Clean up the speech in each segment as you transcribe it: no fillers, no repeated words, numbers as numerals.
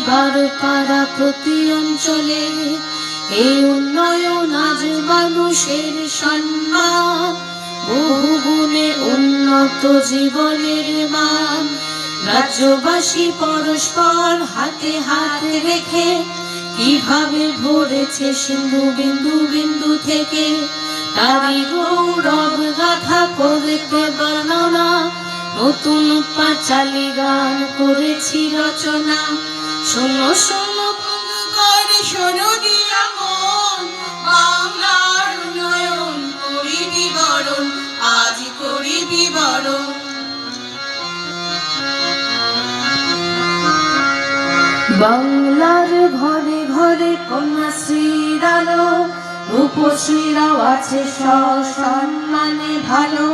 পরিবার পাড়া প্রতি অঞ্চলে এই উন্নয়ন আজ মানুষের সম্মান, বহু গুণে উন্নত জীবনের মান। রাজ্যবাসী পরস্পর হাতে হাত রেখে কিভাবে ভরেছে সিন্ধু বিন্দু বিন্দু থেকে, তারই গৌরব গাথা করতে বর্ণনা নতুন পাঁচালী গান করেছি রচনা। শোনো শোনো বন্ধুগণ, শোনো দিয়া মন, বাংলার উন্নয়ন করি বিবরণ, আজ করি বিবরণ। বাংলার ঘরে ঘরে কন্যাশ্রীর আলো, রূপশ্রীরাও আছে সসম্মানে ভালো।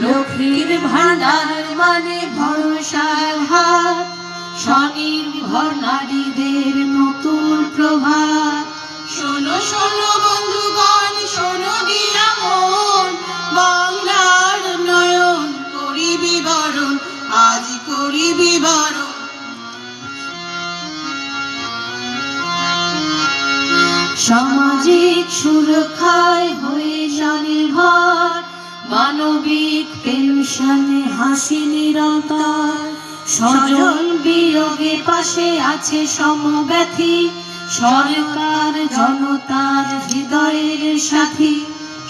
লক্ষ্মীর ভান্ডার মানে ভরসার হাত, স্বনির্ভর নারীদের নতুন প্রভাত। শোনো শোনো বন্ধুগণ, শোনো দিয়া মন, বাংলার উন্নয়ন করি বিবরণ, আজ করি বিবরণ। সামাজিক সুরক্ষায় হয়ে স্বনির্ভর, মানবিক পেনশনে হাসি নিরন্তর। স্বজন বিয়োগে পাশে আছে সমব্যথী, সরকার জনতার হৃদয়ের সাথী।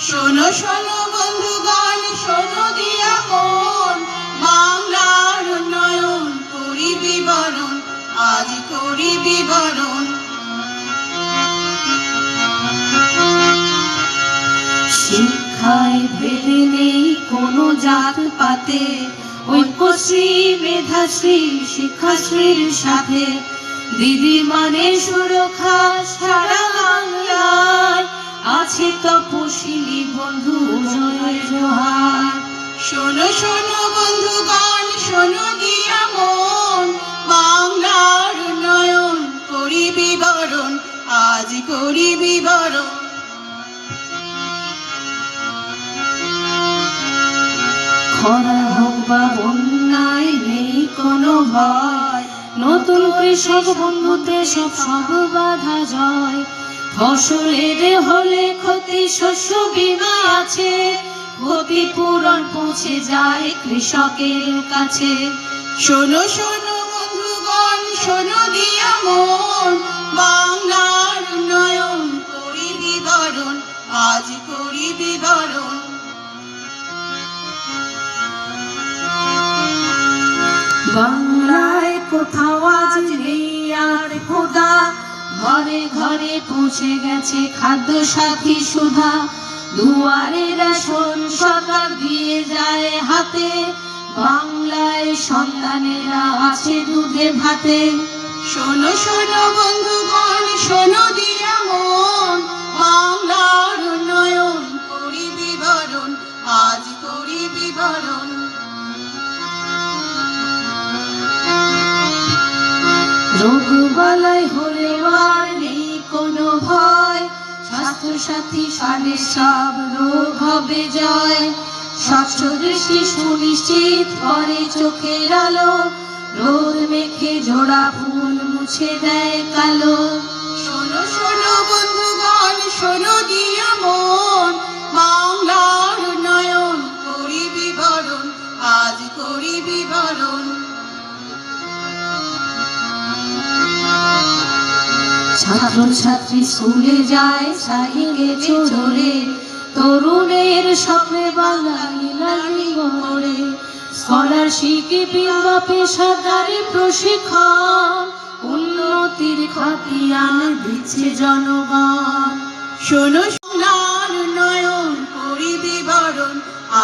শোনো শোনো বন্ধুগণ, শোনো দিয়া মন, বাংলার উন্নয়ন করি বিবরণ, আজ করি বিবরণ। শিক্ষায় ভেদে নেই কোনো জাত পাতে, ঐক্যশ্রী মেধাশ্রী শিক্ষাশ্রীর সাথে। দিদি মানে সুরক্ষা সারা বাংলায়, আছে তপশিলি বন্ধু জয় জোহার। শোনো শোনো বন্ধুগণ, শোনো দিয়া মন, বাংলার উন্নয়ন করি বিবরণ, আজ করি বিবরণ। খরা হোক বা বন্যায় নেই কোনো ভয়, নতুন কৃষক বন্ধুতে সব বাধা জয়। ফসলের হলে ক্ষতি শস্য বীমা আছে, ক্ষতিপূরণ পৌঁছে যায় কৃষকের কাছে। শোনো শোনো বন্ধুগণ, শোনো দিয়া মন, বাংলার উন্নয়ন করি বিবরণ, আজ করি বিবরণ। বাংলায় কোথাও আজ নেই আর ক্ষুধা, ঘরে ঘরে পৌঁছে গেছে খাদ্য সাথী সুধা। দুয়ারে রেশন সরকার দিয়ে যায় হাতে, বাংলায় সন্তানেরা আছে দুধে ভাতে। শোনো শোনো বন্ধুগণ, শোনো দিয়া মন, বাংলার উন্নয়ন করি বিবরণ, আজ করি বিবরণ। রোগবালাই হলে আর নেই কোনো ভয়, স্বাস্থ্য সাথী সাথে সব রোগ হবে জয়। স্বচ্ছ দৃষ্টি সুনিশ্চিত করে চোখের আলো, রোদ মেখে জোড়া ফুল মুছে দেয় কালো। শোনো শোনো বন্ধুগণ, শোনো দিয়া মন, বাংলার উন্নয়ন করি বিবরণ, আজ করি বিবরণ। ছাত্র ছাত্রী স্কুলে যায় সাইকেলে চড়ে, তরুণের স্বপ্নে বাঙালি লাগি গড়ে। স্কলারশিপ কিংবা পেশাদারি প্রশিক্ষণ, উন্নতির খতিয়ান দিচ্ছে জনগণ। শোনো সোনার উন্নয়ন করি বিবরণ,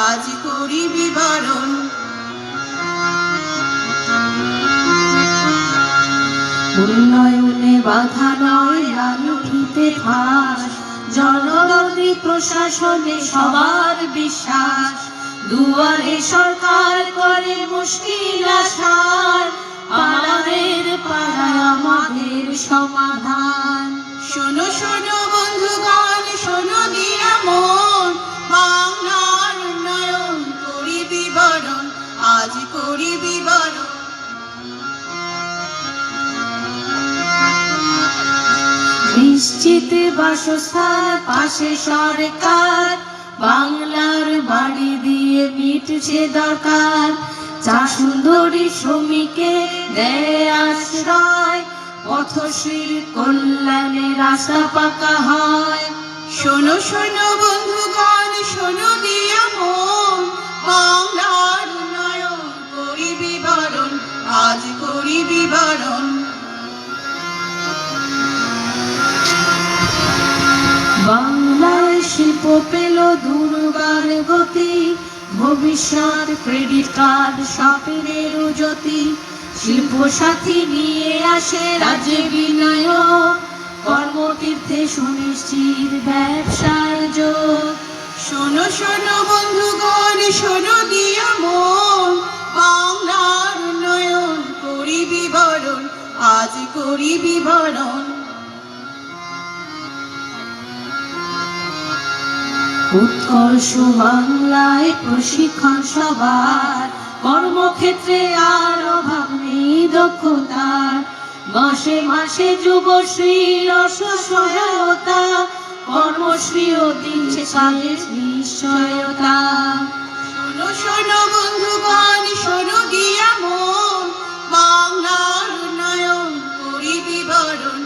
আজ করি বিবরণ। উন্নয়নে বাধা নয় আলোকিতে ফাঁস, জনগণী প্রশাসনে সবার বিশ্বাস। দুয়ারে সরকার করে মুশকিল আসার, পাড়ার পাড়ায় আমাদের সমাধান। শোনো শোনো বন্ধুগণ, শোনো দিয়া মন, বাংলার উন্নয়ন করি বিবরণ, আজ করি বিবরণ। নিশ্চিত বাসস্থান পাশে সরকার, বাংলার বাড়ি দিয়ে মিটছে দরকার। চা সুন্দরী শ্রমিকে দেয় আশ্রয়, পথশ্রীর কল্যাণে রাস্তা পাকা হয়। শোনো শোনো বন্ধুগণ, শোনো দিয়া মন, বাংলার উন্নয়ন করি বিবরণ, আজ করি বিবরণ। বাংলায় শিল্প পেল দুর্বার গতি, ভবিষ্যৎ ক্রেডিট কার্ড স্বপ্নের জ্যোতি। শিল্প সাথী নিয়ে আসে রাজ্যে বিনিয়োগ, কর্মতীর্থে সুনিশ্চিত ব্যবসার যোগ। শোনো শোনো বন্ধুগণ, শোনো দিয়া মন, বাংলার উন্নয়ন করি বিবরণ, আজ করি বিবরণ। উৎকর্ষ বাংলায় প্রশিক্ষণ সবার, কর্মক্ষেত্রে আর অভাব নেই দক্ষতার। মাসে মাসে যুবশ্রী সহায়তা, কর্মশ্রীও দিচ্ছে কাজের নিশ্চয়তা। শোনো শোনো বন্ধুগণ, শোনো দিয়া মন, বাংলার উন্নয়ন করি বিবরণ,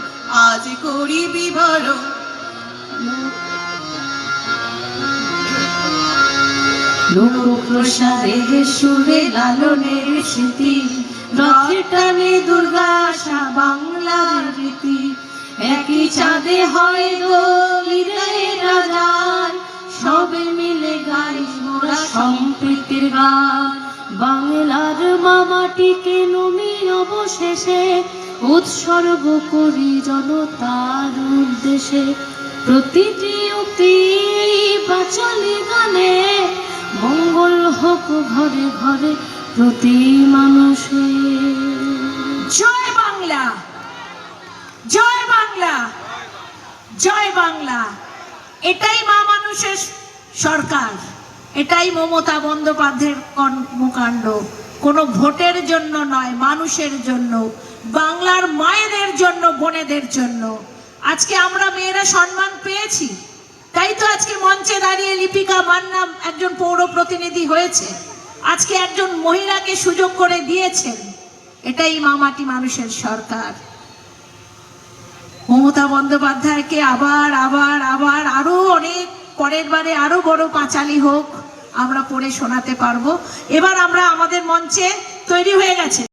আজ করি বিবরণ। লোকপ্রসাদের সুরে লালনের স্মৃতি, রথের টানে দুর্গা আসা বাংলার রীতি। একই চাঁদে হয় দোলিরে রাজার, সবে মিলে গাই মোরা সম্প্রীতির গান। বাংলার মামাটিকে নমি অবশেষে উৎসর্গ করি জনতার উদ্দেশ্যে। প্রতিটি উক্তি বাচালি গানে, মঙ্গল হোক ঘরে ঘরে প্রতি মানুষে। জয় বাংলা, জয় বাংলা, জয় বাংলা। এটাই মা মানুষের সরকার, এটাই মমতা বন্দ্যোপাধ্যায়ের কর্মকাণ্ড। কোনো ভোটের জন্য নয়, মানুষের জন্য, বাংলার মায়েদের জন্য, বোনেদের জন্য। আজকে আমরা মেয়েরা সম্মান পেয়েছি, তাই তো আজকে মঞ্চে দাঁড়িয়ে লিপিকা মান্না একজন পৌর প্রতিনিধি হয়েছে, আজকে একজন মহিলাকে সুযোগ করে দিয়েছেন। এটাই মামাটি মানুষের সরকার। মমতা বন্দ্যোপাধ্যায়কে আবার আবার আবার আরো অনেক পরের বারে আরো বড় পাঁচালী হোক, আমরা পড়ে শোনাতে পারবো। এবার আমরা আমাদের মঞ্চে তৈরি হয়ে গেছে।